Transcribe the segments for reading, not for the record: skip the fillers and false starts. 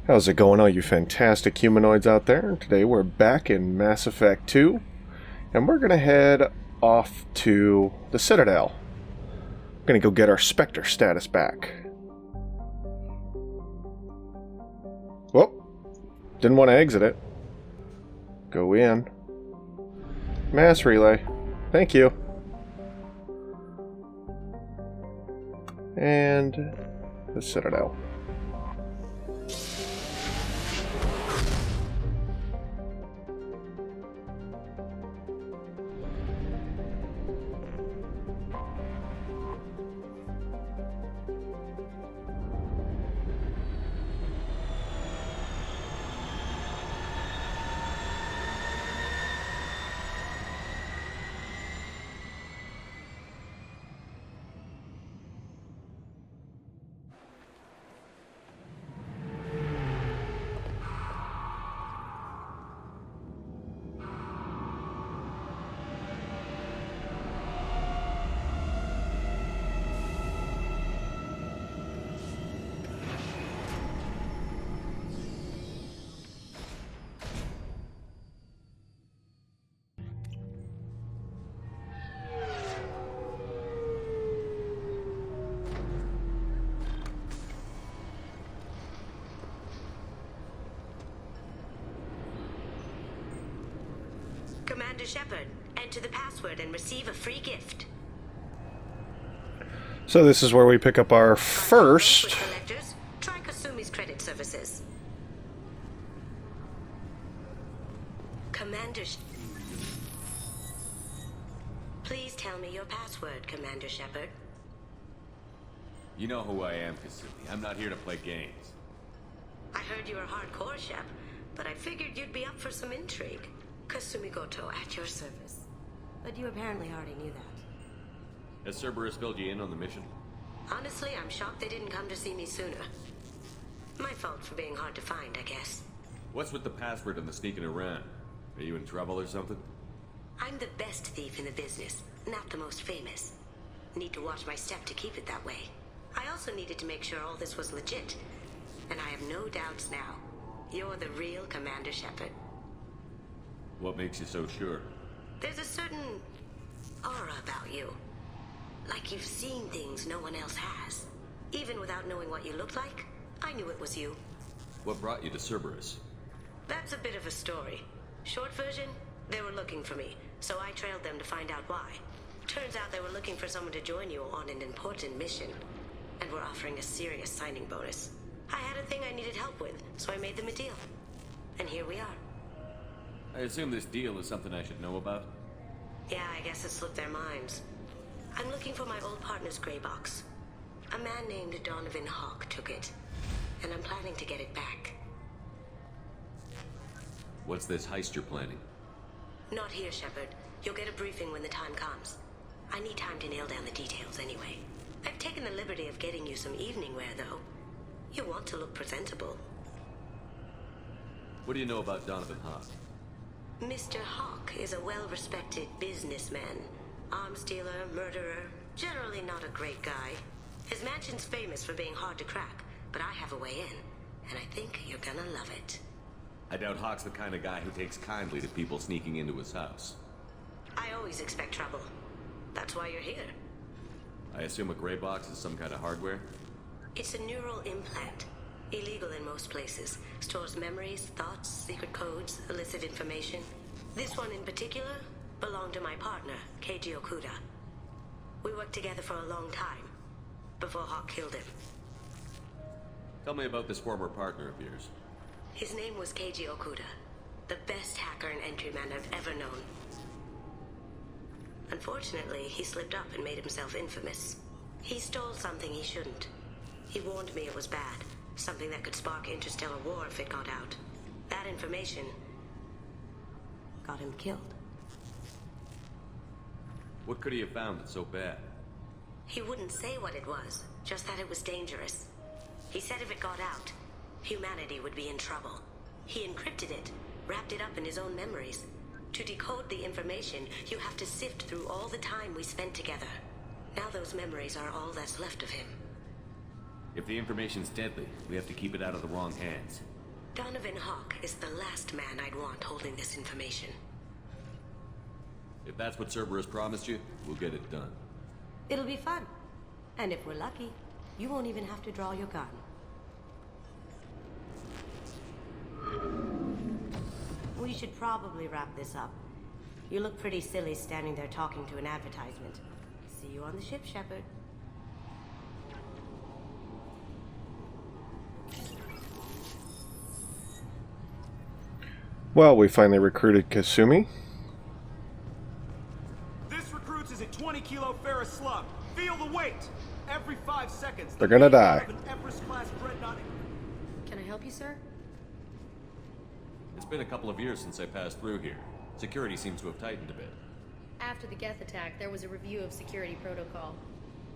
How's it going, all you fantastic humanoids out there? Today we're back in Mass Effect 2, and we're going to head off to the Citadel. We're going to go get our Spector status back. Whoop! Didn't want to exit it. Go in. Mass relay. Thank you. And the Citadel. Commander Sheperd, enter the password and receive a free gift. So this is where we pick up our first... Collectors, try Kasumi's credit services. Please tell me your password, Commander Sheperd. You know who I am, Kasumi. I'm not here to play games. I heard you were hardcore, Shep, but I figured you'd be up for some intrigue. Kasumi Goto at your service. But you apparently already knew that. Has Cerberus filled you in on the mission? Honestly, I'm shocked they didn't come to see me sooner. My fault for being hard to find, I guess. What's with the password and the sneaking around? Are you in trouble or something? I'm the best thief in the business, not the most famous. Need to watch my step to keep it that way. I also needed to make sure all this was legit. And I have no doubts now. You're the real Commander Sheperd. What makes you so sure? There's a certain aura about you. Like you've seen things no one else has. Even without knowing what you looked like, I knew it was you. What brought you to Cerberus? That's a bit of a story. Short version, they were looking for me, so I trailed them to find out why. Turns out they were looking for someone to join you on an important mission, and were offering a serious signing bonus. I had a thing I needed help with, so I made them a deal. And here we are. I assume this deal is something I should know about? Yeah, I guess it slipped their minds. I'm looking for my old partner's gray box. A man named Donovan Hawk took it, and I'm planning to get it back. What's this heist you're planning? Not here, Sheperd. You'll get a briefing when the time comes. I need time to nail down the details anyway. I've taken the liberty of getting you some evening wear, though. You want to look presentable. What do you know about Donovan Hawk? Mr. Hawk is a well-respected businessman. Arms dealer, murderer, generally not a great guy. His mansion's famous for being hard to crack, but I have a way in, and I think you're gonna love it. I doubt Hawk's the kind of guy who takes kindly to people sneaking into his house. I always expect trouble. That's why you're here. I assume a gray box is some kind of hardware? It's a neural implant. Illegal in most places. Stores memories, thoughts, secret codes, illicit information. This one in particular belonged to my partner, Keiji Okuda. We worked together for a long time, before Hawk killed him. Tell me about this former partner of yours. His name was Keiji Okuda, the best hacker and entryman I've ever known. Unfortunately, he slipped up and made himself infamous. He stole something he shouldn't. He warned me it was bad. Something that could spark interstellar war if it got out. That information got him killed. What could he have found that's so bad? He wouldn't say what it was, just that it was dangerous. He said if it got out, humanity would be in trouble. He encrypted it, wrapped it up in his own memories. To decode the information, you have to sift through all the time we spent together. Now those memories are all that's left of him. If the information's deadly, we have to keep it out of the wrong hands. Donovan Hawk is the last man I'd want holding this information. If that's what Cerberus promised you, we'll get it done. It'll be fun. And if we're lucky, you won't even have to draw your gun. We should probably wrap this up. You look pretty silly standing there talking to an advertisement. See you on the ship, Sheperd. Well, we finally recruited Kasumi. This recruits is a 20-kilo ferrous slug. Feel the weight. Every 5 seconds, They're gonna die. An Everest-class dreadnought. Can I help you, sir? It's been a couple of years since I passed through here. Security seems to have tightened a bit. After the Geth attack, there was a review of security protocol.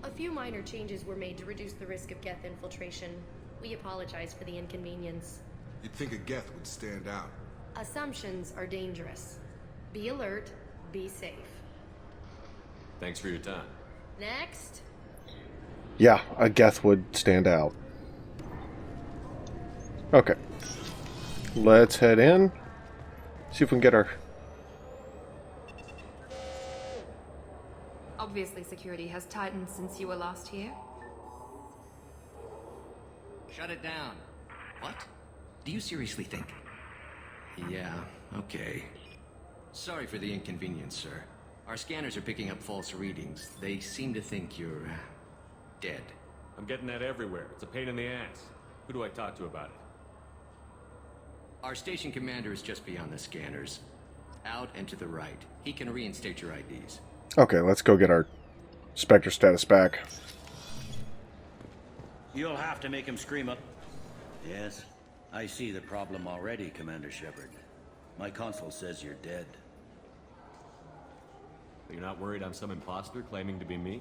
A few minor changes were made to reduce the risk of Geth infiltration. We apologize for the inconvenience. You'd think a Geth would stand out. Assumptions are dangerous. Be alert, be safe. Thanks for your time. Next. Yeah, a Geth would stand out. Okay. Let's head in. See if we can get our... Obviously, security has tightened since you were last here. Shut it down. What? Do you seriously think? Yeah, okay. Sorry for the inconvenience, sir. Our scanners are picking up false readings. They seem to think you're... dead. I'm getting that everywhere. It's a pain in the ass. Who do I talk to about it? Our station commander is just beyond the scanners. Out and to the right. He can reinstate your IDs. Okay, let's go get our Spector status back. You'll have to make him scream up. Yes, I see the problem already, Commander Sheperd. My console says you're dead. You're not worried I'm some imposter claiming to be me?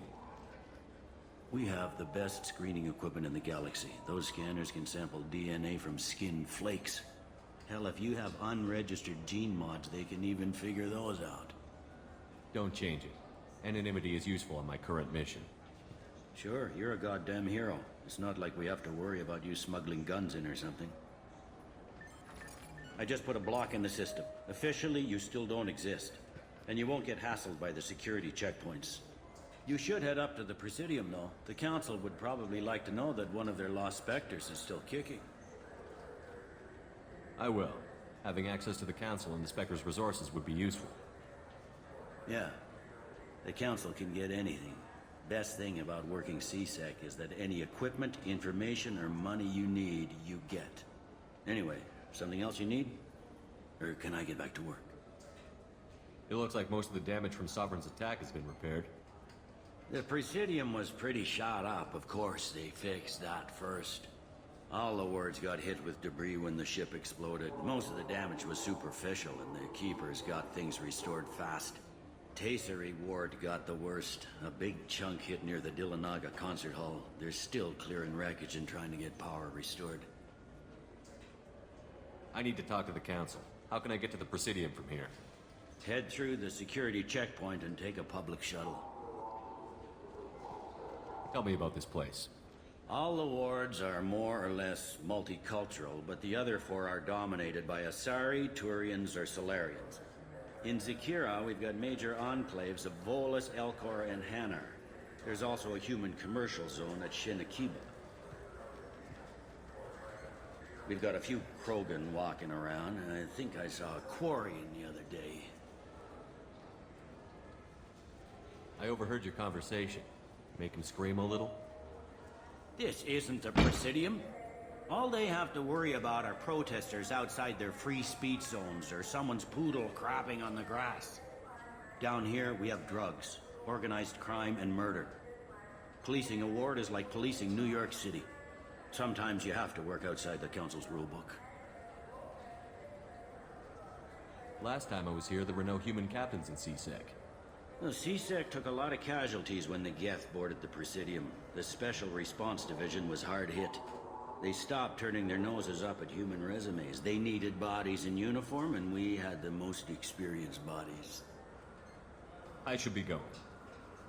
We have the best screening equipment in the galaxy. Those scanners can sample DNA from skin flakes. Hell, if you have unregistered gene mods, they can even figure those out. Don't change it. Anonymity is useful on my current mission. Sure, you're a goddamn hero. It's not like we have to worry about you smuggling guns in or something. I just put a block in the system. Officially, you still don't exist. And you won't get hassled by the security checkpoints. You should head up to the Presidium, though. The Council would probably like to know that one of their lost Spectres is still kicking. I will. Having access to the Council and the Spectre's resources would be useful. Yeah. The Council can get anything. Best thing about working CSEC is that any equipment, information, or money you need, you get. Anyway, something else you need? Or can I get back to work? It looks like most of the damage from Sovereign's attack has been repaired. The Presidium was pretty shot up, of course. They fixed that first. All the wards got hit with debris when the ship exploded. Most of the damage was superficial, and the Keepers got things restored fast. Tasery Ward got the worst. A big chunk hit near the Dillanaga concert hall. They're still clearing wreckage and trying to get power restored. I need to talk to the Council. How can I get to the Presidium from here? Head through the security checkpoint and take a public shuttle. Tell me about this place. All the wards are more or less multicultural, but the other four are dominated by Asari, Turians, or Solarians. In Zakira, we've got major enclaves of Volus, Elcor, and Hanar. There's also a human commercial zone at Shinakiba. We've got a few Krogan walking around, and I think I saw a Quarian the other day. I overheard your conversation. Make him scream a little? This isn't the Presidium. All they have to worry about are protesters outside their free speech zones or someone's poodle crapping on the grass. Down here, we have drugs, organized crime, and murder. Policing a ward is like policing New York City. Sometimes you have to work outside the Council's rulebook. Last time I was here, there were no human captains in CSEC. The CSEC took a lot of casualties when the Geth boarded the Presidium. The Special Response Division was hard hit. They stopped turning their noses up at human resumes. They needed bodies in uniform, and we had the most experienced bodies. I should be going.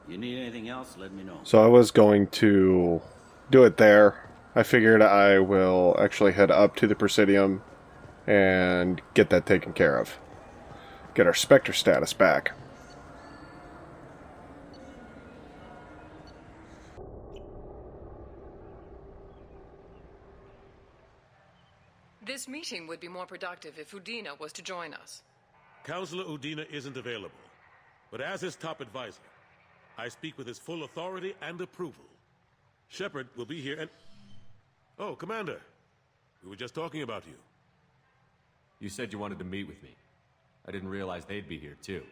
You need anything else, let me know. So I was going to do it there. I figured I will actually head up to the Presidium and get that taken care of. Get our Spector status back. This meeting would be more productive if Udina was to join us. Counselor Udina isn't available, but as his top advisor, I speak with his full authority and approval. Sheperd will be here and... Oh, Commander. We were just talking about you. You said you wanted to meet with me. I didn't realize they'd be here, too.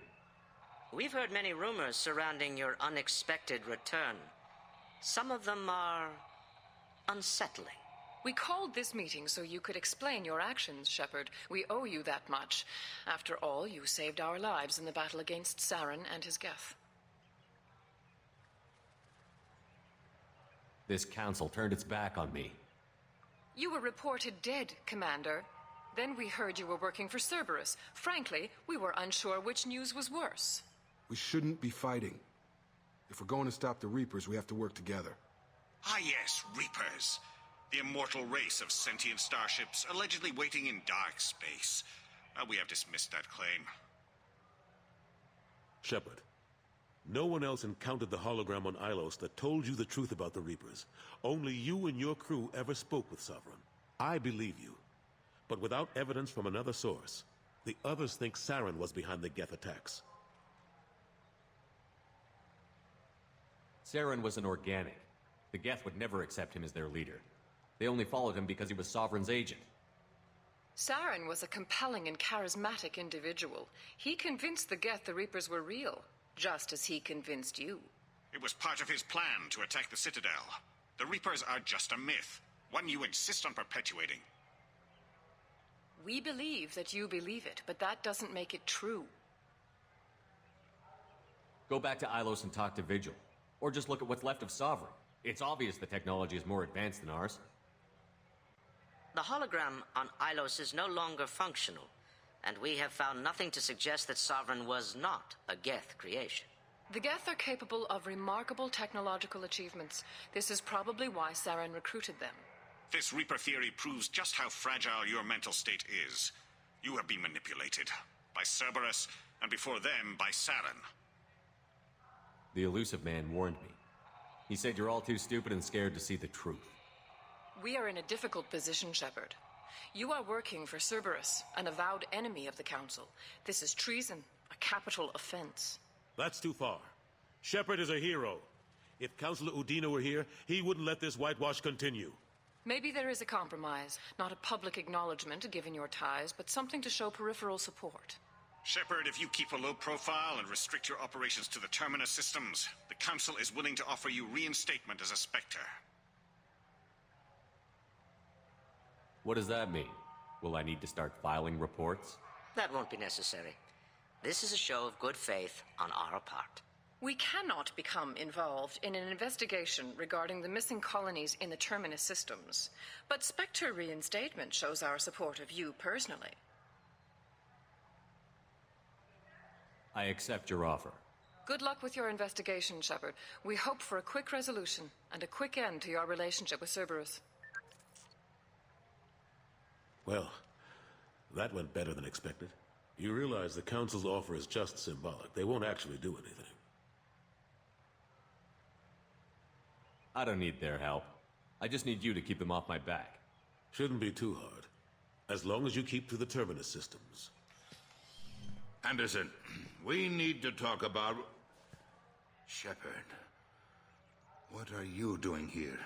We've heard many rumors surrounding your unexpected return. Some of them are unsettling. We called this meeting so you could explain your actions, Sheperd. We owe you that much. After all, you saved our lives in the battle against Saren and his Geth. This council turned its back on me. You were reported dead, Commander. Then we heard you were working for Cerberus. Frankly, we were unsure which news was worse. We shouldn't be fighting. If we're going to stop the Reapers, we have to work together. Ah yes, Reapers. The immortal race of sentient starships allegedly waiting in dark space. We have dismissed that claim. Sheperd, no one else encountered the hologram on Ilos that told you the truth about the Reapers. Only you and your crew ever spoke with Sovereign. I believe you. But without evidence from another source, the others think Saren was behind the Geth attacks. Saren was an organic. The Geth would never accept him as their leader. They only followed him because he was Sovereign's agent. Saren was a compelling and charismatic individual. He convinced the Geth the Reapers were real, just as he convinced you. It was part of his plan to attack the Citadel. The Reapers are just a myth, one you insist on perpetuating. We believe that you believe it, but that doesn't make it true. Go back to Ilos and talk to Vigil. Or just look at what's left of Sovereign. It's obvious the technology is more advanced than ours. The hologram on Ilos is no longer functional, and we have found nothing to suggest that Sovereign was not a Geth creation. The Geth are capable of remarkable technological achievements. This is probably why Saren recruited them. This Reaper theory proves just how fragile your mental state is. You have been manipulated. By Cerberus, and before them, by Saren. The elusive man warned me. He said you're all too stupid and scared to see the truth. We are in a difficult position, Sheperd. You are working for Cerberus, an avowed enemy of the Council. This is treason, a capital offense. That's too far. Sheperd is a hero. If Counselor Udina were here, he wouldn't let this whitewash continue. Maybe there is a compromise. Not a public acknowledgement given your ties, but something to show peripheral support. Sheperd, if you keep a low profile and restrict your operations to the Terminus systems, the Council is willing to offer you reinstatement as a Spectre. What does that mean? Will I need to start filing reports? That won't be necessary. This is a show of good faith on our part. We cannot become involved in an investigation regarding the missing colonies in the Terminus systems, but Spectre reinstatement shows our support of you personally. I accept your offer. Good luck with your investigation, Sheperd. We hope for a quick resolution and a quick end to your relationship with Cerberus. Well, that went better than expected. You realize the Council's offer is just symbolic. They won't actually do anything. I don't need their help. I just need you to keep them off my back. Shouldn't be too hard. As long as you keep to the Terminus systems. Anderson, we need to talk about... Sheperd, what are you doing here?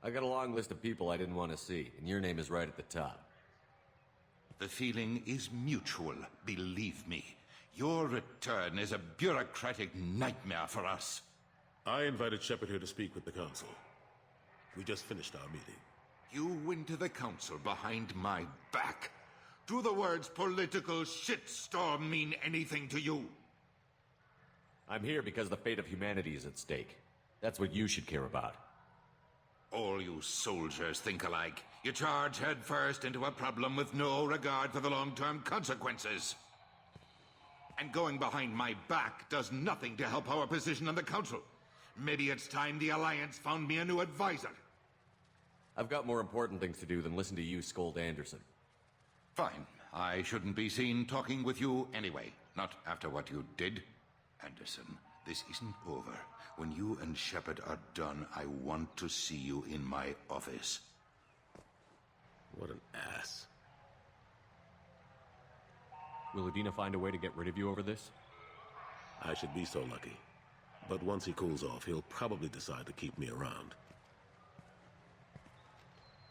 I got a long list of people I didn't want to see, and your name is right at the top. The feeling is mutual, believe me. Your return is a bureaucratic nightmare for us. I invited Sheperd here to speak with the Council. We just finished our meeting. You went to the Council behind my back. Do the words political shitstorm mean anything to you? I'm here because the fate of humanity is at stake. That's what you should care about. All you soldiers think alike. You charge headfirst into a problem with no regard for the long-term consequences. And going behind my back does nothing to help our position on the Council. Maybe it's time the Alliance found me a new advisor. I've got more important things to do than listen to you scold Anderson. Fine. I shouldn't be seen talking with you anyway. Not after what you did. Anderson, this isn't over. When you and Sheperd are done, I want to see you in my office. What an ass. Will Udina find a way to get rid of you over this? I should be so lucky. But once he cools off, he'll probably decide to keep me around.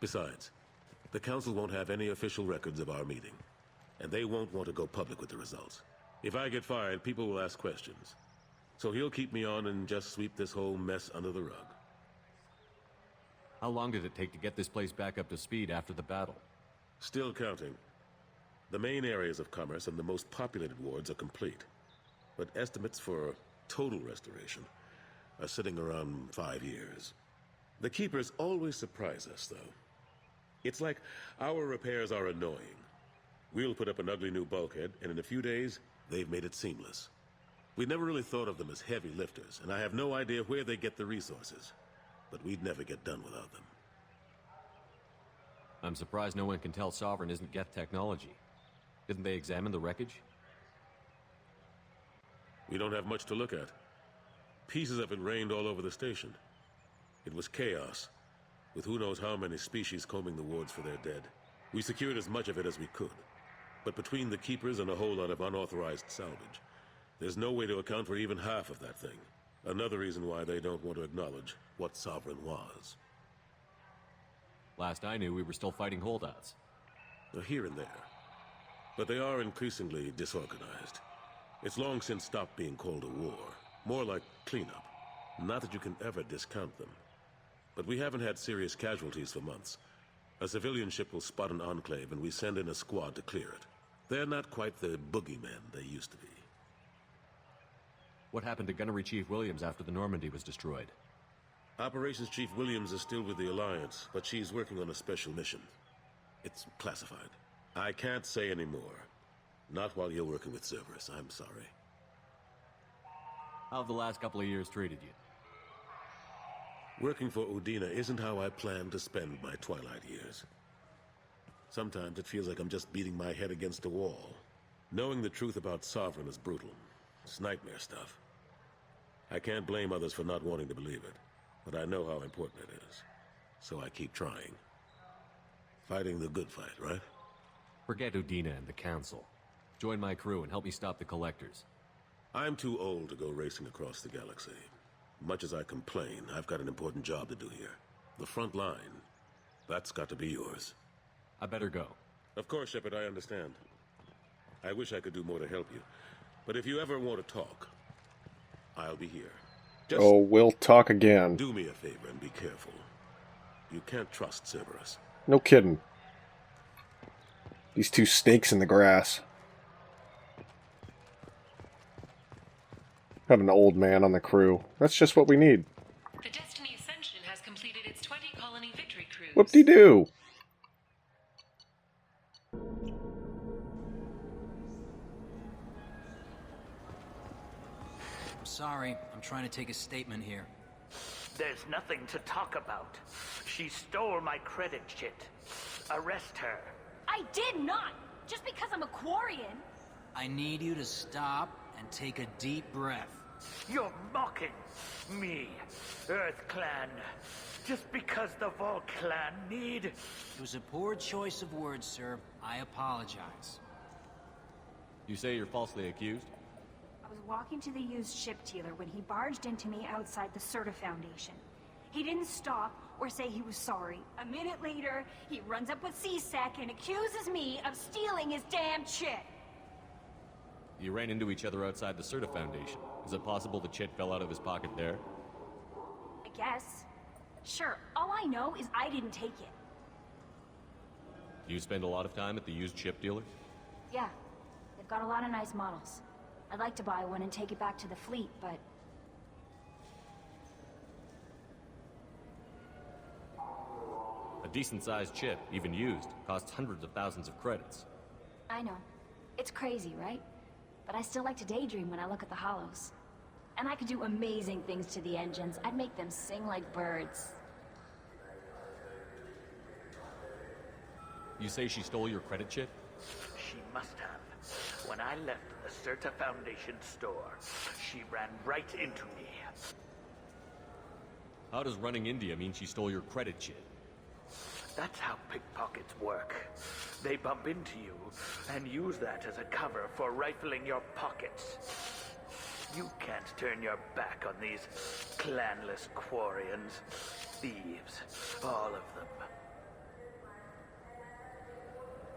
Besides, the Council won't have any official records of our meeting, and they won't want to go public with the results. If I get fired, people will ask questions. So he'll keep me on and just sweep this whole mess under the rug. How long did it take to get this place back up to speed after the battle? Still counting. The main areas of commerce and the most populated wards are complete. But estimates for total restoration are sitting around 5 years. The Keepers always surprise us, though. It's like our repairs are annoying. We'll put up an ugly new bulkhead, and in a few days, they've made it seamless. We never really thought of them as heavy lifters, and I have no idea where they get the resources. But we'd never get done without them. I'm surprised no one can tell Sovereign isn't Geth technology. Didn't they examine the wreckage? We don't have much to look at. Pieces of it rained all over the station. It was chaos, with who knows how many species combing the wards for their dead. We secured as much of it as we could. But between the Keepers and a whole lot of unauthorized salvage, there's no way to account for even half of that thing. Another reason why they don't want to acknowledge what Sovereign was. Last I knew, we were still fighting holdouts. Here and there. But they are increasingly disorganized. It's long since stopped being called a war. More like cleanup. Not that you can ever discount them. But we haven't had serious casualties for months. A civilian ship will spot an enclave and we send in a squad to clear it. They're not quite the boogeymen they used to be. What happened to Gunnery Chief Williams after the Normandy was destroyed? Operations Chief Williams is still with the Alliance, but she's working on a special mission. It's classified. I can't say any more. Not while you're working with Cerberus, I'm sorry. How have the last couple of years treated you? Working for Udina isn't how I plan to spend my twilight years. Sometimes it feels like I'm just beating my head against a wall. Knowing the truth about Sovereign is brutal. It's nightmare stuff. I can't blame others for not wanting to believe it, but I know how important it is. So I keep trying. Fighting the good fight, right? Forget Udina and the Council. Join my crew and help me stop the Collectors. I'm too old to go racing across the galaxy. Much as I complain, I've got an important job to do here. The front line. That's got to be yours. I better go. Of course, Sheperd, I understand. I wish I could do more to help you. But if you ever want to talk, I'll be here. Just we'll talk again. do me a favor and be careful. You can't trust Cerberus. No kidding. These two snakes in the grass. Have an old man on the crew. That's just what we need. The Destiny Ascension has completed its 20-colony victory cruise. Whoop-de-doo! Sorry, I'm trying to take a statement here. There's nothing to talk about. She stole my credit chit. Arrest her. I did not! Just because I'm a Quarian. I need you to stop and take a deep breath. You're mocking me, Earth Clan. Just because the Vol Clan need... It was a poor choice of words, sir. I apologize. You say you're falsely accused? I was walking to the used ship dealer when he barged into me outside the Certa Foundation. He didn't stop or say he was sorry. A minute later, he runs up with C-Sec and accuses me of stealing his damn chit. You ran into each other outside the Certa Foundation. Is it possible the chit fell out of his pocket there? I guess. Sure, all I know is I didn't take it. Do you spend a lot of time at the used ship dealer? Yeah, they've got a lot of nice models. I'd like to buy one and take it back to the fleet, but... A decent-sized chip, even used, costs hundreds of thousands of credits. I know. It's crazy, right? But I still like to daydream when I look at the hollows. And I could do amazing things to the engines. I'd make them sing like birds. You say she stole your credit chip? She must have. When I left the Certa Foundation store, she ran right into me. How does running into you mean she stole your credit chit? That's how pickpockets work. They bump into you and use that as a cover for rifling your pockets. You can't turn your back on these clanless Quarians. Thieves, all of them.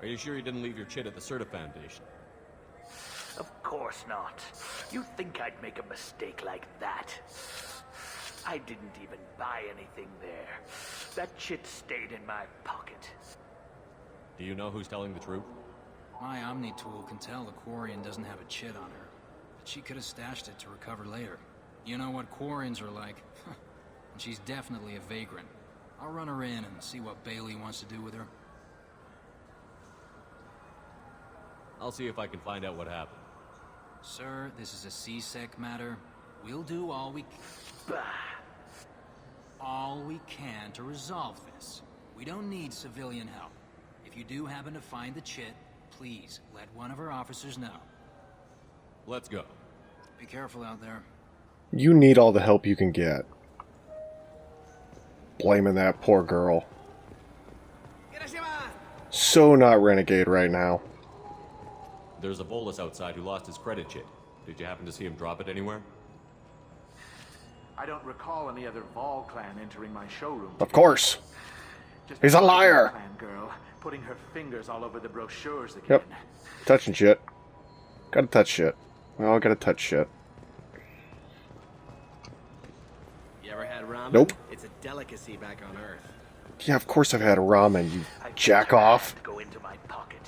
Are you sure you didn't leave your chit at the Certa Foundation? Of course not. You think I'd make a mistake like that? I didn't even buy anything there. That chit stayed in my pocket. Do you know who's telling the truth? My Omni tool can tell the Quarian doesn't have a chit on her. But she could have stashed it to recover later. You know what Quarians are like. And she's definitely a vagrant. I'll run her in and see what Bailey wants to do with her. I'll see if I can find out what happened. Sir, this is a C-Sec matter. We'll do all we can to resolve this. We don't need civilian help. If you do happen to find the chit, please let one of our officers know. Let's go. Be careful out there. You need all the help you can get. Blaming that poor girl. So not Renegade right now. There's a Volus outside who lost his credit chit. Did you happen to see him drop it anywhere? I don't recall any other Vol clan entering my showroom. Of course. Just He's a liar. Clan girl putting her fingers all over the brochures again. Yep. Touching shit. Gotta touch shit. We all gotta touch shit. You ever had ramen? Nope. It's a delicacy back on Earth. Yeah, of course I've had a ramen, you jack off. Go into my pocket.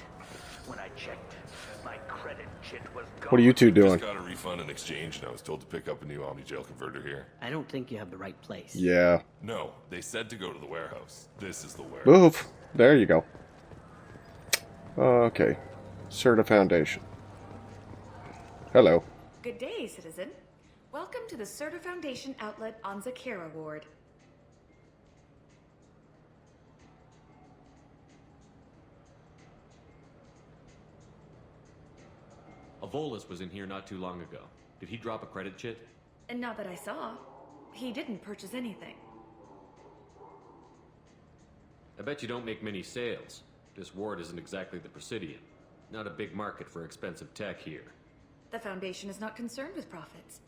When I checked, my credit chit was gone. What are you two doing? Just got a refund and exchange, and I was told to pick up a new Omni Jail converter here. I don't think you have the right place. Yeah. No, they said to go to the warehouse. This is the warehouse. Move. There you go. Okay. Certa Foundation. Hello. Good day, citizen. Welcome to the Certa Foundation outlet on Zakera Ward. A Volus was in here not too long ago. Did he drop a credit chit? And not that I saw. He didn't purchase anything. I bet you don't make many sales. This ward isn't exactly the Presidium. Not a big market for expensive tech here. The Foundation is not concerned with profits.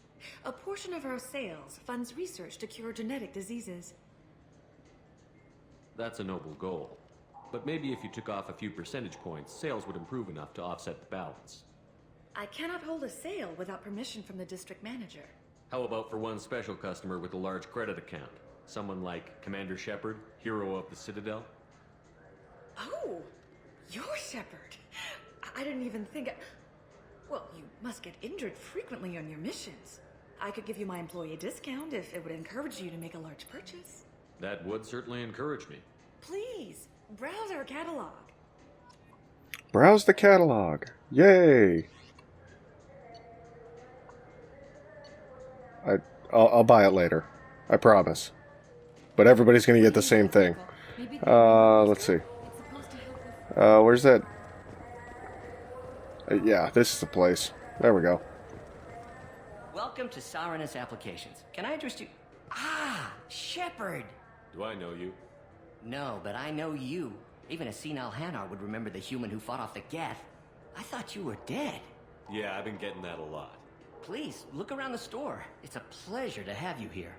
A portion of our sales funds research to cure genetic diseases. That's a noble goal. But maybe if you took off a few percentage points, sales would improve enough to offset the balance. I cannot hold a sale without permission from the district manager. How about for one special customer with a large credit account? Someone like Commander Sheperd, hero of the Citadel? Oh, you're Sheperd. I didn't even think... Well, you must get injured frequently on your missions. I could give you my employee discount if it would encourage you to make a large purchase. That would certainly encourage me. Please, browse our catalog. Browse the catalog. Yay! I'll buy it later. I promise. But everybody's gonna get the same thing. Let's see. Where's that? Yeah, this is the place. There we go. Welcome to Sarenus Applications. Can I interest you? Ah, Sheperd! Do I know you? No, but I know you. Even a senile Hanar would remember the human who fought off the Geth. I thought you were dead. Yeah, I've been getting that a lot. Please, look around the store. It's a pleasure to have you here.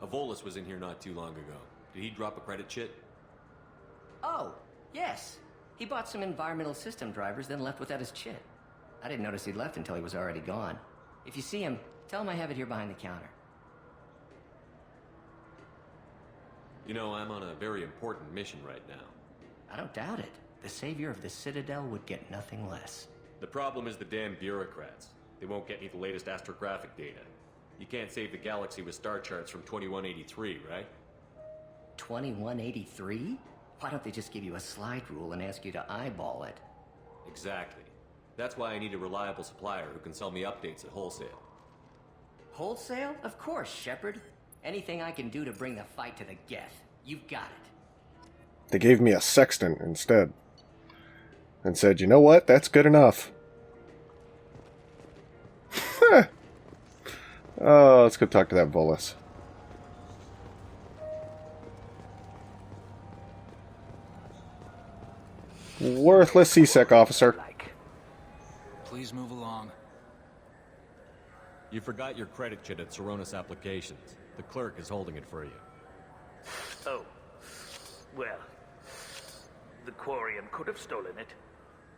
A Volus was in here not too long ago. Did he drop a credit chit? Oh, yes. He bought some environmental system drivers, then left without his chit. I didn't notice he'd left until he was already gone. If you see him, tell him I have it here behind the counter. You know, I'm on a very important mission right now. I don't doubt it. The savior of the Citadel would get nothing less. The problem is the damn bureaucrats. They won't get me the latest astrographic data. You can't save the galaxy with star charts from 2183, right? 2183? Why don't they just give you a slide rule and ask you to eyeball it? Exactly. That's why I need a reliable supplier who can sell me updates at wholesale. Wholesale? Of course, Sheperd. Anything I can do to bring the fight to the Geth. You've got it. They gave me a sextant instead. and said, you know what, that's good enough. Oh, let's go talk to that Volus. Worthless C-Sec officer. Please move along. You forgot your credit chit at Seronis Applications. The clerk is holding it for you. Oh. Well, the Quarian could have stolen it.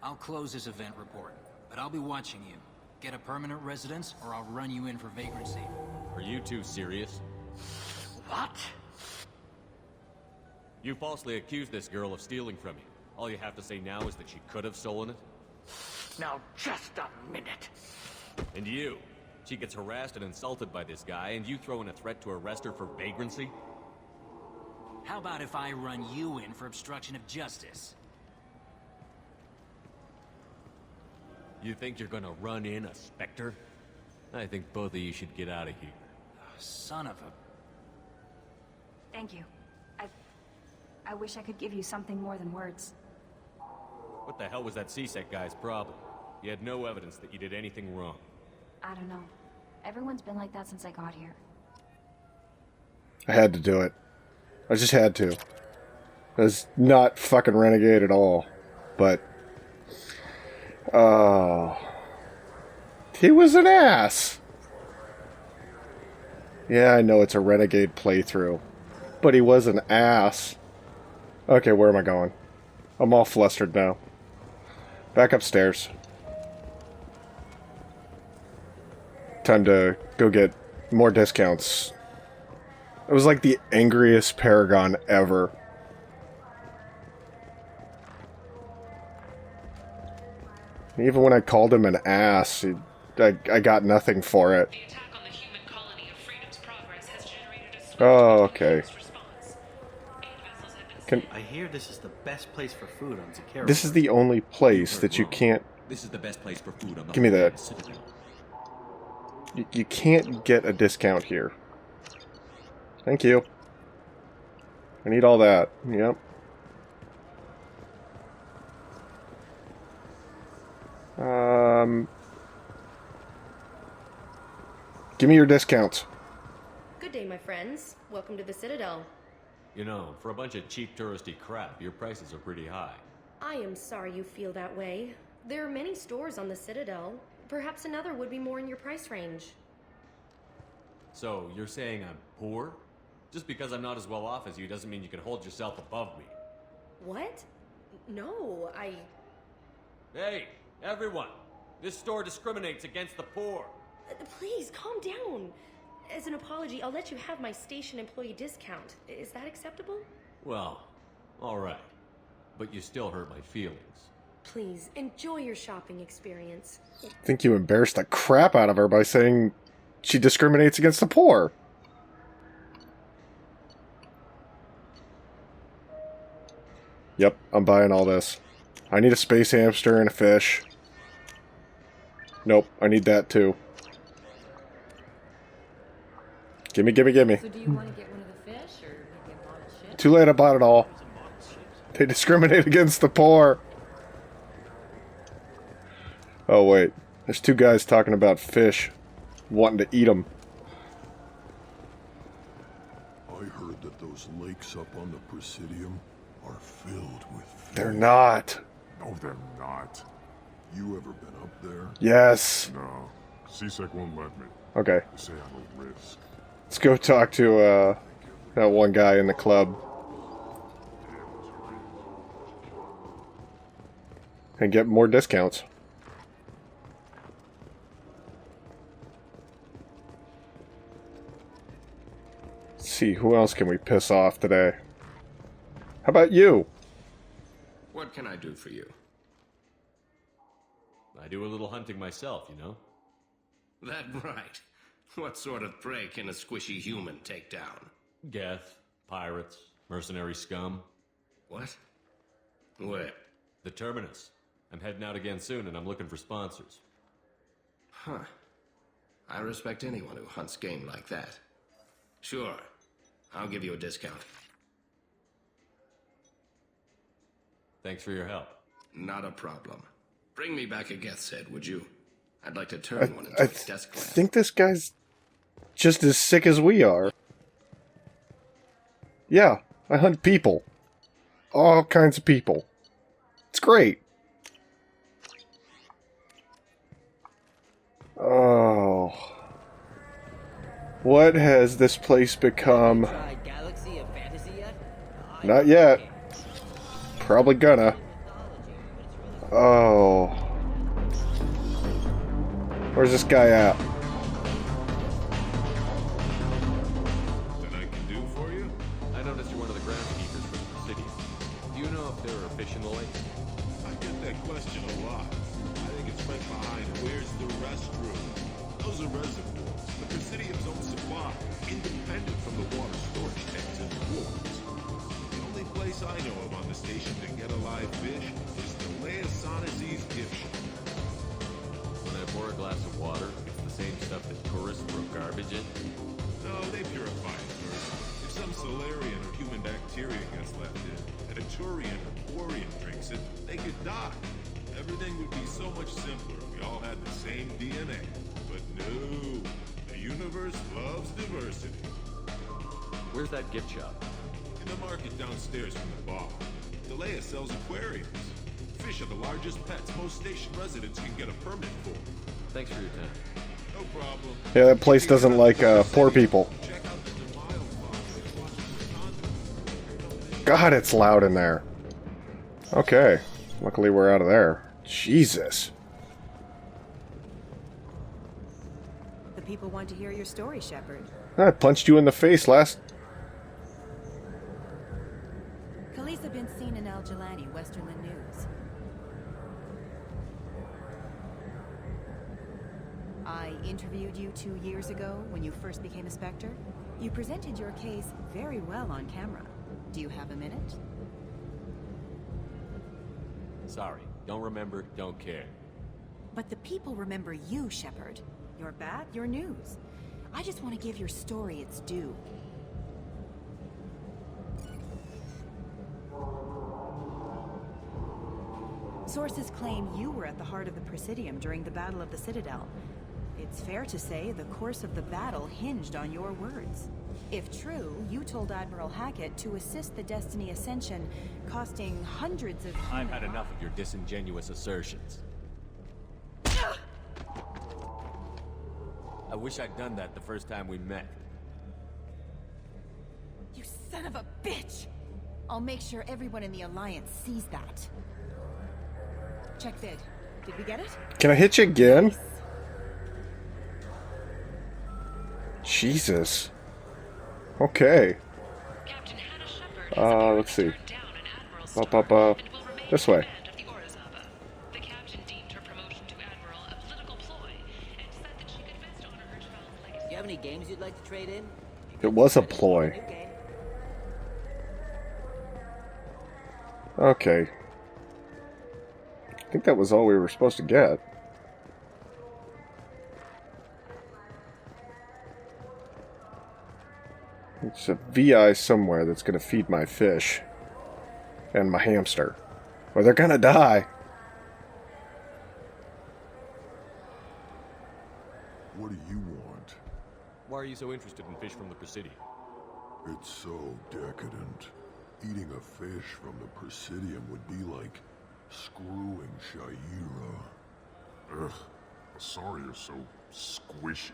I'll close this event report, but I'll be watching you. Get a permanent residence, or I'll run you in for vagrancy. Are you two serious? What? You falsely accused this girl of stealing from you. All you have to say now is that she could have stolen it? Now, just a minute. And you? She gets harassed and insulted by this guy, and you throw in a threat to arrest her for vagrancy? How about if I run you in for obstruction of justice? You think you're gonna run in a Spectre? I think both of you should get out of here. Son of a... Thank you. I wish I could give you something more than words. What the hell was that C-Sec guy's problem? You had no evidence that you did anything wrong. I don't know. Everyone's been like that since I got here. I had to do it. I just had to. I was not fucking Renegade at all. But... he was an ass! Yeah, I know it's a Renegade playthrough. But he was an ass. Okay, where am I going? I'm all flustered now. Back upstairs. Time to go get more discounts. It was like the angriest Paragon ever. Even when I called him an ass, I got nothing for it. Oh, okay. I hear this is the best place for food on Zakera. This is the only place that you can't... This is the best place for food on the Give me that. Citadel. You can't get a discount here. Thank you. I need all that. Yep. Give me your discounts. Good day, my friends. Welcome to the Citadel. You know, for a bunch of cheap touristy crap, your prices are pretty high. I am sorry you feel that way. There are many stores on the Citadel. Perhaps another would be more in your price range. So, you're saying I'm poor? Just because I'm not as well off as you doesn't mean you can hold yourself above me. What? No, Hey, everyone! This store discriminates against the poor. Please, calm down. As an apology, I'll let you have my station employee discount. Is that acceptable? Well, alright. But you still hurt my feelings. Please, enjoy your shopping experience. I think you embarrassed the crap out of her by saying she discriminates against the poor. Yep, I'm buying all this. I need a space hamster and a fish. Nope, I need that too. Gimme, gimme, gimme. So do you want to get one of the fish, or maybe a model ship? Too late, I bought it all. They discriminate against the poor. Oh wait, there's two guys talking about fish, wanting to eat them. I heard that those lakes up on the Presidium are filled with fish. They're not. No, they're not. You ever been up there? Yes. No. C-Sec won't let me. Okay. They say I'm a risk. Let's go talk to that one guy in the club. And get more discounts. Let's see, who else can we piss off today? How about you? What can I do for you? I do a little hunting myself, you know? That right. What sort of prey can a squishy human take down? Geth, pirates, mercenary scum. What? Where? The Terminus. I'm heading out again soon, and I'm looking for sponsors. Huh. I respect anyone who hunts game like that. Sure. I'll give you a discount. Thanks for your help. Not a problem. Bring me back a Geth's head, would you? I'd like to I, turn one into I a desk lamp. think this guy's just as sick as we are. Yeah, I hunt people. All kinds of people. It's great. Oh. What has this place become? Not yet. Probably gonna. Oh. Where's this guy at? That I can do for you? I noticed you're one of the groundskeepers for the city. Do you know if there are fish in the lake? I get that question a lot. I think it's right behind where's the restroom. Those are reservoirs, the Presidium's own supply, independent from the water storage tanks and the wards. The only place I know of on the station to get a live fish is the Massani's gift shop. When I pour a glass of water, it's the same stuff that tourists throw garbage in? No, they purify it first. If some Solarian or human bacteria gets left in, and a Turian or Quarian drinks it, they could die. Everything would be so much simpler if we all had the same DNA. But no, the universe loves diversity. Where's that gift shop? In the market downstairs from the bar. Delea sells aquariums. Fish are the largest pets most station residents can get a permit for. Thanks for your time. No problem. Yeah, that place doesn't like poor people. God, it's loud in there. Okay. Luckily we're out of there. Jesus. The people want to hear your story, Sheperd. I punched you in the face last... Khaleesa been seen in Al Jalani, Westerland News. I interviewed you 2 years ago when you first became a Spectre. You presented your case very well on camera. Do you have a minute? Sorry. Don't remember, don't care. But the people remember you, Sheperd. Your bat, your news. I just want to give your story its due. Sources claim you were at the heart of the Presidium during the Battle of the Citadel. It's fair to say the course of the battle hinged on your words. If true, you told Admiral Hackett to assist the Destiny Ascension, costing hundreds of... I've had enough of your disingenuous assertions. I wish I'd done that the first time we met. You son of a bitch! I'll make sure everyone in the Alliance sees that. Check bid. Did we get it? Can I hit you again? Jesus. Okay. Let's see. Up, this way. Do you have any games you'd like to trade in? It was a ploy. Okay. I think that was all we were supposed to get. It's a VI somewhere that's going to feed my fish. And my hamster. Or they're going to die. What do you want? Why are you so interested in fish from the Presidium? It's so decadent. Eating a fish from the Presidium would be like screwing Shaira. Ugh, sorry you're so squishy.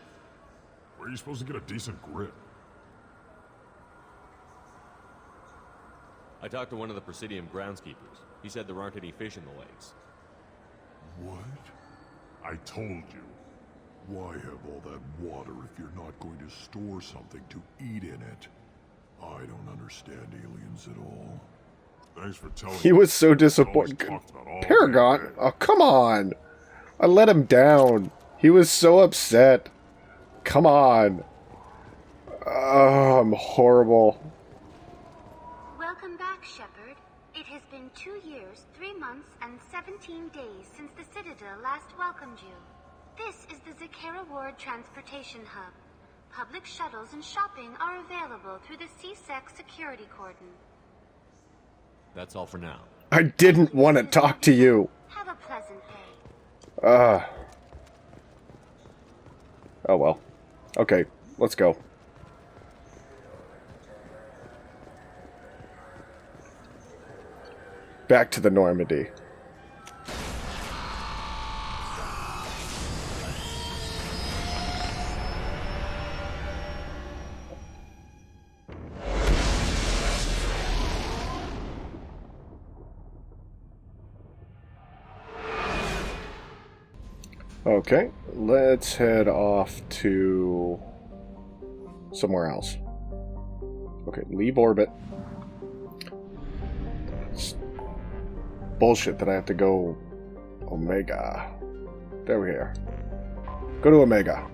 Where are you supposed to get a decent grip? I talked to one of the Presidium groundskeepers. He said there aren't any fish in the lakes. What? I told you. Why have all that water if you're not going to store something to eat in it? I don't understand aliens at all. Thanks for telling me. He was so disappointed. Paragon? Oh, come on. I let him down. He was so upset. Come on. Oh, I'm horrible. Welcome back, Sheperd. It has been 2 years, 3 months, and 17 days since the Citadel last welcomed you. This is the Zakera Ward Transportation Hub. Public shuttles and shopping are available through the CSEC security cordon. That's all for now. I didn't want to talk to you. Have a pleasant day. Oh well. Okay, let's go. Back to the Normandy. Okay, let's head off to somewhere else. Okay, leave orbit. It's bullshit that I have to go Omega. There we are. Go to Omega.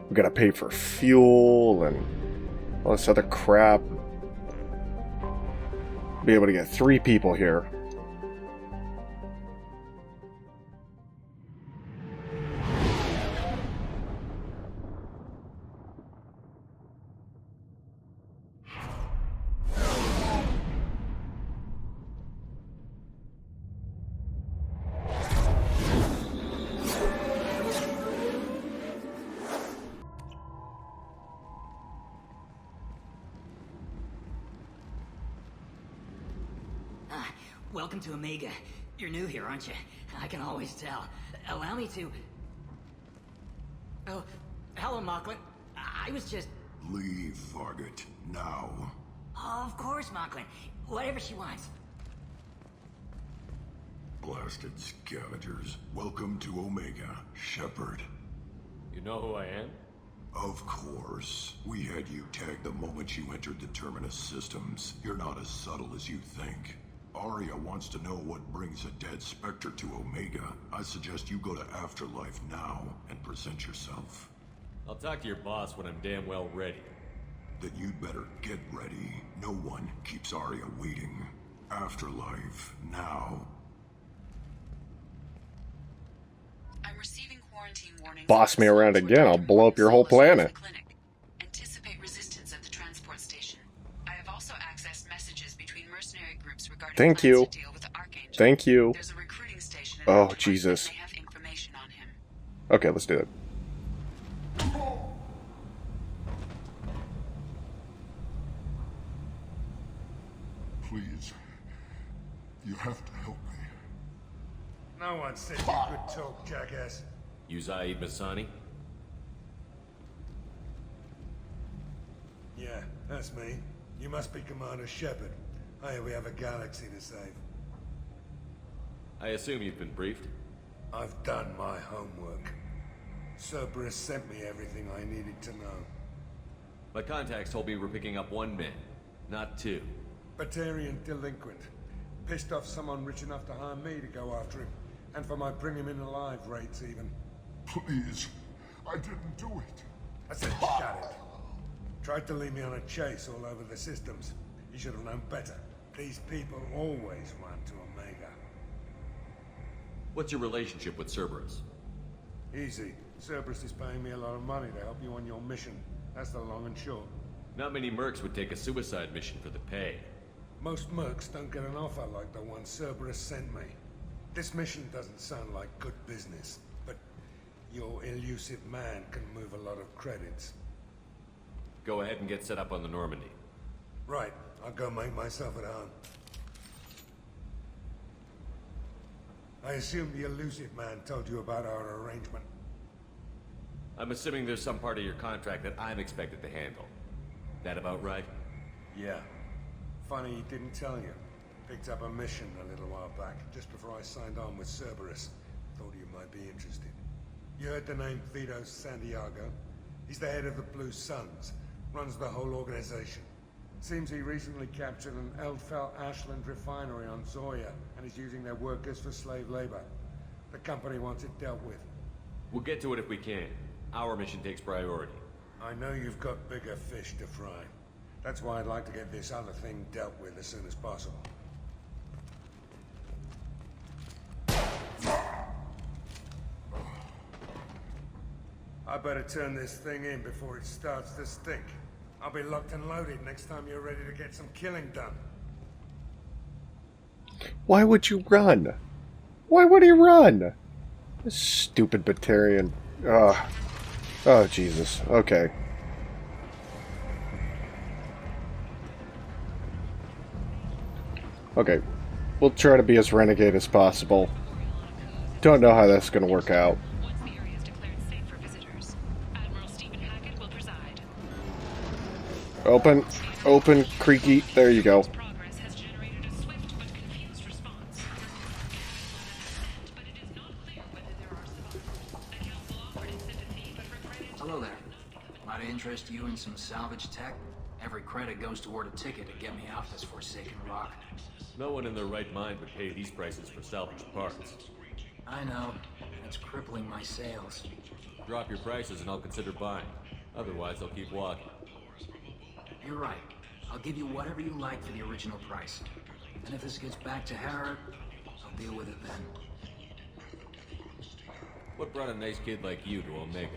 We gotta pay for fuel and all this other crap. Be able to get 3 people here. Welcome to Omega. You're new here, aren't you? I can always tell. Allow me to... Oh, hello, Mocklin. I was just... Leave, Varget, now. Of course, Mocklin. Whatever she wants. Blasted scavengers. Welcome to Omega, Sheperd. You know who I am? Of course. We had you tagged the moment you entered the Terminus systems. You're not as subtle as you think. Aria wants to know what brings a dead Spectre to Omega. I suggest you go to Afterlife now and present yourself. I'll talk to your boss when I'm damn well ready. Then you'd better get ready. No one keeps Aria waiting. Afterlife now. I'm receiving quarantine warnings. Boss me around again, I'll blow up your whole planet. Anticipate resistance at the transport station. I have also accessed messages between mercenary groups regarding Thank you. plans to deal with the Archangel. Thank you. There's a recruiting station Oh, Jesus. they have information on him. Okay, let's do it. Please. You have to help me. No one said you could talk, jackass. You Zaeed Massani? Yeah, that's me. You must be Commander Sheperd. I hear we have a galaxy to save. I assume you've been briefed? I've done my homework. Cerberus sent me everything I needed to know. My contacts told me we're picking up 1 man, not 2. Batarian delinquent. Pissed off someone rich enough to hire me to go after him. And for my bring him in alive rates even. Please. I didn't do it. I said shut it. Tried to lead me on a chase all over the systems. You should have known better. These people always run to Omega. What's your relationship with Cerberus? Easy. Cerberus is paying me a lot of money to help you on your mission. That's the long and short. Not many mercs would take a suicide mission for the pay. Most mercs don't get an offer like the one Cerberus sent me. This mission doesn't sound like good business, but your elusive man can move a lot of credits. Go ahead and get set up on the Normandy. Right. I'll go make myself at home. I assume the elusive man told you about our arrangement. I'm assuming there's some part of your contract that I'm expected to handle. That about right? Yeah. Funny he didn't tell you. Picked up a mission a little while back, just before I signed on with Cerberus. Thought you might be interested. You heard the name Vito Santiago? He's the head of the Blue Suns. Runs the whole organization. Seems he recently captured an Eldfell Ashland refinery on Zoya, and is using their workers for slave labor. The company wants it dealt with. We'll get to it if we can. Our mission takes priority. I know you've got bigger fish to fry. That's why I'd like to get this other thing dealt with as soon as possible. I better turn this thing in before it starts to stink. I'll be locked and loaded next time you're ready to get some killing done. Why would you run? Why would he run? This stupid Batarian. Oh, Jesus. Okay. Okay. We'll try to be as renegade as possible. Don't know how that's going to work out. Open. Open, creaky. There you go. Hello there. Might I interest you in some salvage tech? Every credit goes toward a ticket to get me off this forsaken rock. No one in their right mind would pay these prices for salvaged parts. I know. That's crippling my sales. Drop your prices and I'll consider buying. Otherwise, I'll keep walking. You're right. I'll give you whatever you like for the original price. And if this gets back to Harrod, I'll deal with it then. What brought a nice kid like you to Omega?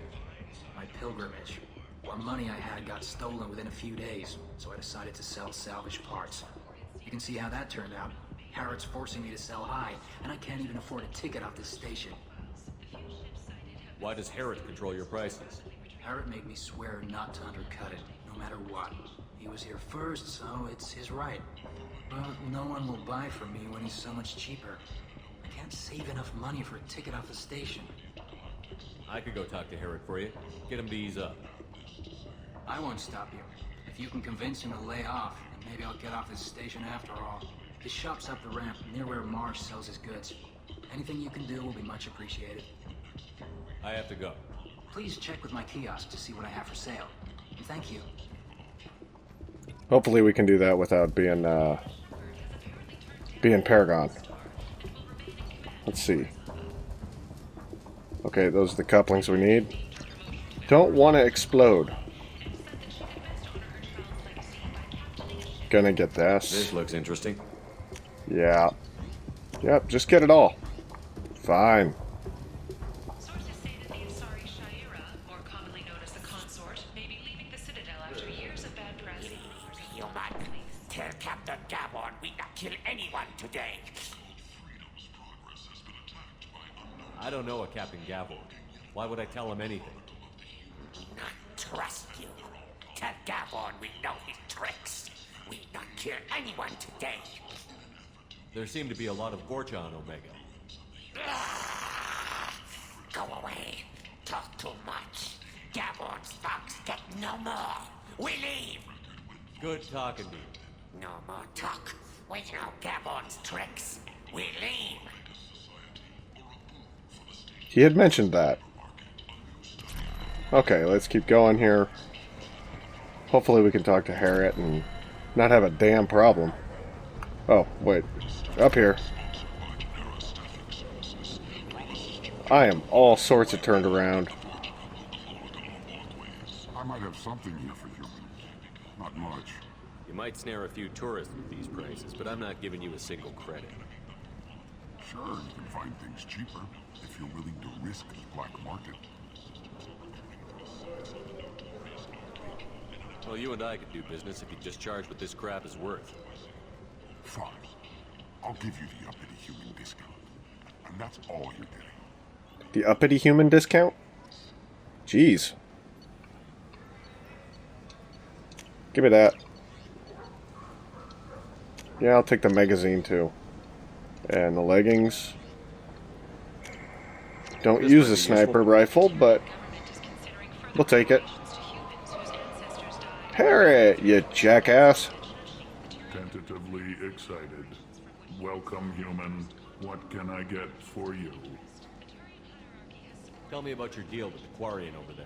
My pilgrimage. What money I had got stolen within a few days, so I decided to sell salvage parts. You can see how that turned out. Harrod's forcing me to sell high, and I can't even afford a ticket off this station. Why does Harrod control your prices? Harrod made me swear not to undercut it, no matter what. He was here first, so it's his right. But no one will buy from me when he's so much cheaper. I can't save enough money for a ticket off the station. I could go talk to Harrod for you. Get him to ease up. I won't stop you. If you can convince him to lay off, then maybe I'll get off this station after all. His shop's up the ramp, near where Marsh sells his goods. Anything you can do will be much appreciated. I have to go. Please check with my kiosk to see what I have for sale. And thank you. Hopefully we can do that without being Paragon. Let's see. Okay, those are the couplings we need. Don't want to explode. Gonna get this. This looks interesting. Yeah. Yep, just get it all. Fine. Sources say that the Asari Chimera, more commonly known as the Consort, may be leaving the Citadel after years of bad press. Human, tell Captain Gabon we not kill anyone today. I don't know a Captain Gavor. Why would I tell him anything? Not trust you. Tell Gabon we know his tricks. We not kill anyone today. There seem to be a lot of Gorcha on Omega. Go away. Talk too much. Gabon's thugs get no more. We leave. Good talking to you. No more talk. We know Gabon's tricks. We leave. He had mentioned that. Okay, let's keep going here. Hopefully we can talk to Harriet and not have a damn problem. Oh, wait. Up here. I am all sorts of turned around. I might have something here for you. Not much. You might snare a few tourists with these prices, but I'm not giving you a single credit. Sure, you can find things cheaper if you're willing to risk the black market. Well, you and I could do business if you just charge what this crap is worth. Fine. I'll give you the uppity human discount. And that's all you're getting. The uppity human discount? Jeez. Give me that. Yeah, I'll take the magazine too. And the leggings. Don't use a sniper rifle, but we'll take it. Parrot, you jackass. Tentatively excited. Welcome, human. What can I get for you? Tell me about your deal with the Quarian over there.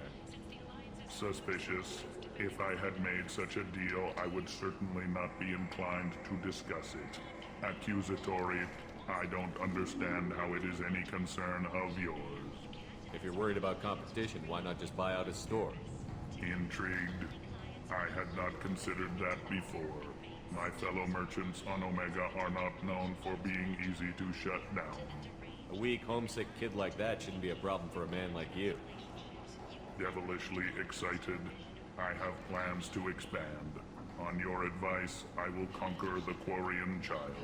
Suspicious. If I had made such a deal, I would certainly not be inclined to discuss it. Accusatory. I don't understand how it is any concern of yours. If you're worried about competition, why not just buy out his store? Intrigued? I had not considered that before. My fellow merchants on Omega are not known for being easy to shut down. A weak, homesick kid like that shouldn't be a problem for a man like you. Devilishly excited. I have plans to expand. On your advice, I will conquer the Quarian child.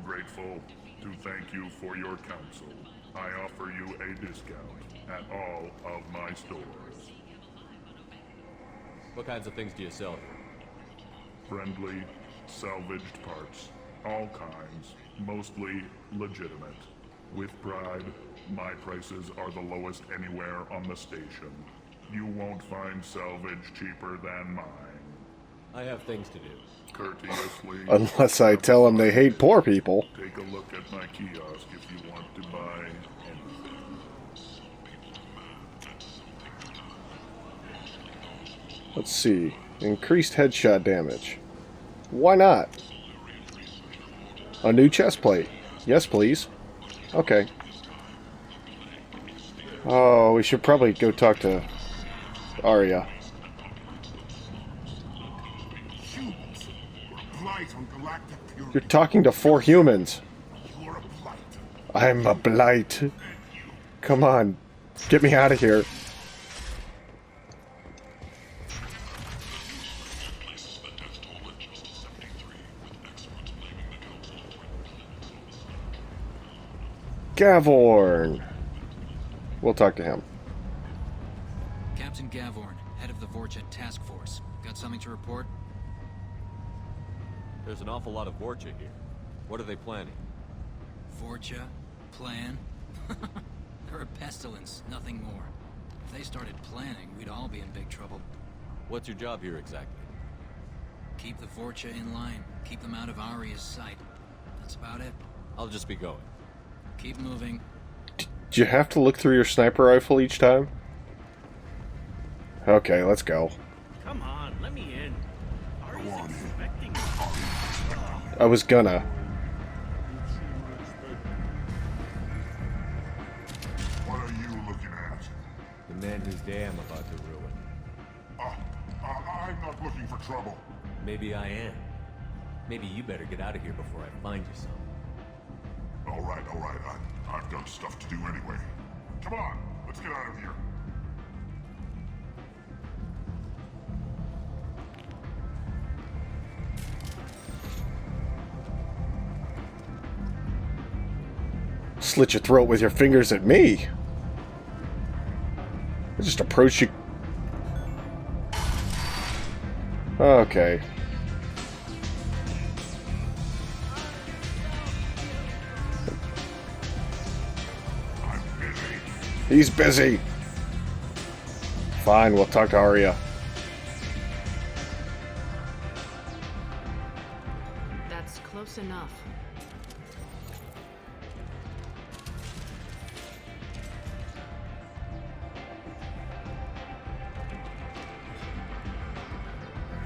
Grateful to thank you for your counsel. I offer you a discount at all of my stores. What kinds of things do you sell here? Friendly, salvaged parts. All kinds. Mostly legitimate. With pride, my prices are the lowest anywhere on the station. You won't find salvage cheaper than mine. I have things to do. Courteously. Unless I tell them they hate poor people. Take a look at my kiosk if you want to buy anything. Let's see. Increased headshot damage. Why not? A new chest plate. Yes, please. Okay. Oh, we should probably go talk to Aria. You're talking to 4 humans. I'm a blight. Come on. Get me out of here. Gavorn. We'll talk to him. Captain Gavorn, head of the Vorcha Task Force. Got something to report? There's an awful lot of Vorcha here. What are they planning? Vorcha? Plan? They're a pestilence, nothing more. If they started planning, we'd all be in big trouble. What's your job here exactly? Keep the Vorcha in line. Keep them out of Aria's sight. That's about it. I'll just be going. Keep moving. Do you have to look through your sniper rifle each time? Okay, let's go. Come on, let me in. Aria's expecting me. I was gonna. What are you looking at? The man whose day I'm about to ruin. I'm not looking for trouble. Maybe I am. Maybe you better get out of here before I find you some. All right. I've got stuff to do anyway. Come on, let's get out of here. Slit your throat with your fingers at me. I just approached you. Okay. He's busy. Fine, we'll talk to Aria. That's close enough.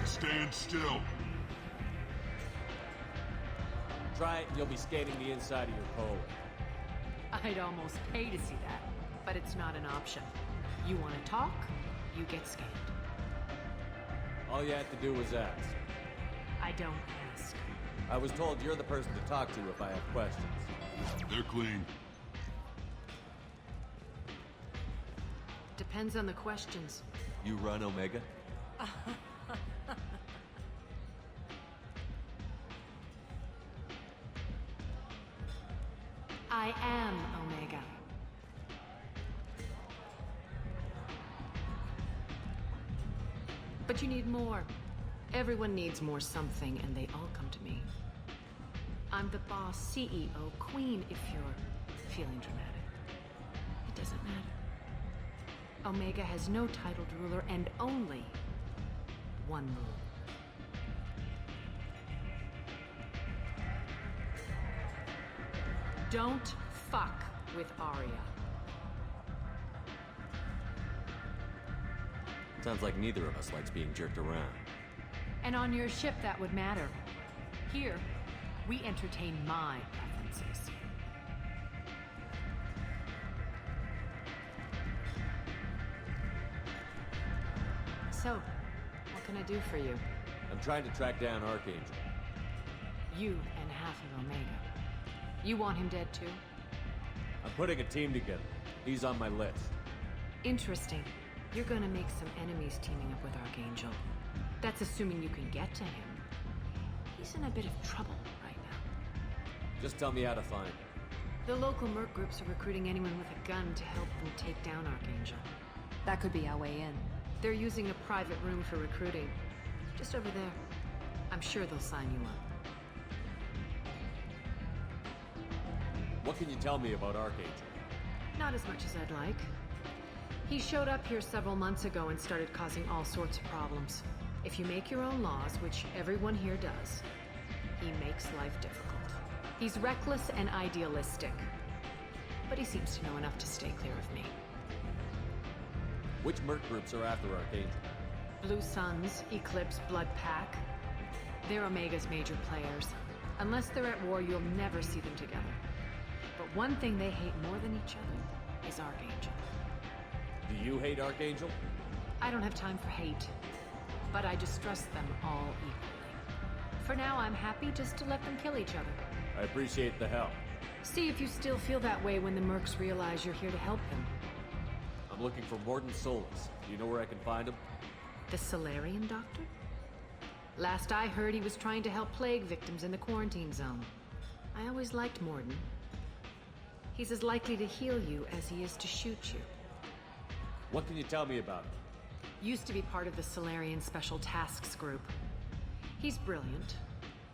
Stand still. Try it and you'll be scanning the inside of your colon. I'd almost pay to see that, but it's not an option. You want to talk, you get scanned. All you have to do was ask. I don't ask. I was told you're the person to talk to if I have questions. They're clean. Depends on the questions. You run Omega? I am Omega. But you need more. Everyone needs more something, and they all come to me. I'm the boss, CEO, queen, if you're feeling dramatic. It doesn't matter. Omega has no titled ruler and only one rule. Don't fuck with Aria. Sounds like neither of us likes being jerked around. And on your ship, that would matter. Here, we entertain my preferences. So, what can I do for you? I'm trying to track down Archangel. You and half of Omega. You want him dead too? I'm putting a team together. He's on my list. Interesting. You're gonna make some enemies teaming up with Archangel. That's assuming you can get to him. He's in a bit of trouble right now. Just tell me how to find him. The local merc groups are recruiting anyone with a gun to help them take down Archangel. That could be our way in. They're using a private room for recruiting. Just over there. I'm sure they'll sign you up. What can you tell me about Archangel? Not as much as I'd like. He showed up here several months ago and started causing all sorts of problems. If you make your own laws, which everyone here does, he makes life difficult. He's reckless and idealistic. But he seems to know enough to stay clear of me. Which merc groups are after Archangel? Blue Suns, Eclipse, Blood Pack. They're Omega's major players. Unless they're at war, you'll never see them together. But one thing they hate more than each other is Archangel. Do you hate Archangel? I don't have time for hate, but I distrust them all equally. For now, I'm happy just to let them kill each other. I appreciate the help. See if you still feel that way when the mercs realize you're here to help him. I'm looking for Morden Solis. Do you know where I can find him? The Solarian doctor? Last I heard, he was trying to help plague victims in the quarantine zone. I always liked Morden. He's as likely to heal you as he is to shoot you. What can you tell me about him? Used to be part of the Solarian Special Tasks Group. He's brilliant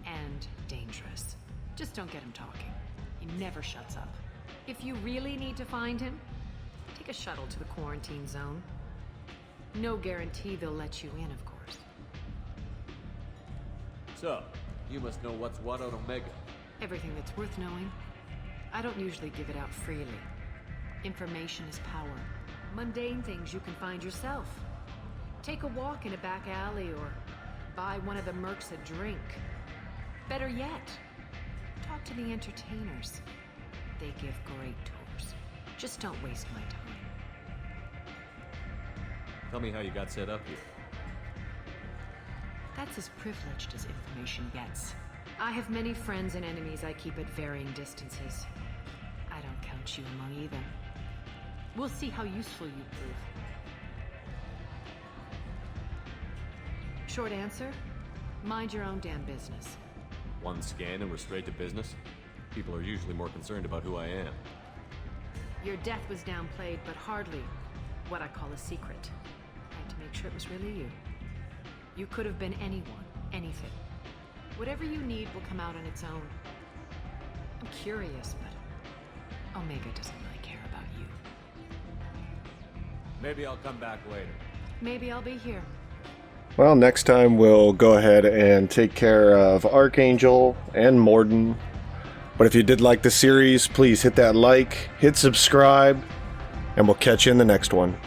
and dangerous. Just don't get him talking. He never shuts up. If you really need to find him, take a shuttle to the quarantine zone. No guarantee they'll let you in, of course. So, you must know what's what on Omega. Everything that's worth knowing. I don't usually give it out freely. Information is power. Mundane things you can find yourself. Take a walk in a back alley or buy one of the mercs a drink. Better yet, talk to the entertainers. They give great tours. Just don't waste my time. Tell me how you got set up here. That's as privileged as information gets. I have many friends and enemies I keep at varying distances. I don't count you among either. We'll see how useful you prove. Short answer, mind your own damn business. One scan and we're straight to business? People are usually more concerned about who I am. Your death was downplayed, but hardly what I call a secret. I had to make sure it was really you. You could have been anyone, anything. Whatever you need will come out on its own. I'm curious, but Omega doesn't really care about you. Maybe I'll come back later. Maybe I'll be here. Well, next time we'll go ahead and take care of Archangel and Morden. But if you did like the series, please hit that like, hit subscribe, and we'll catch you in the next one.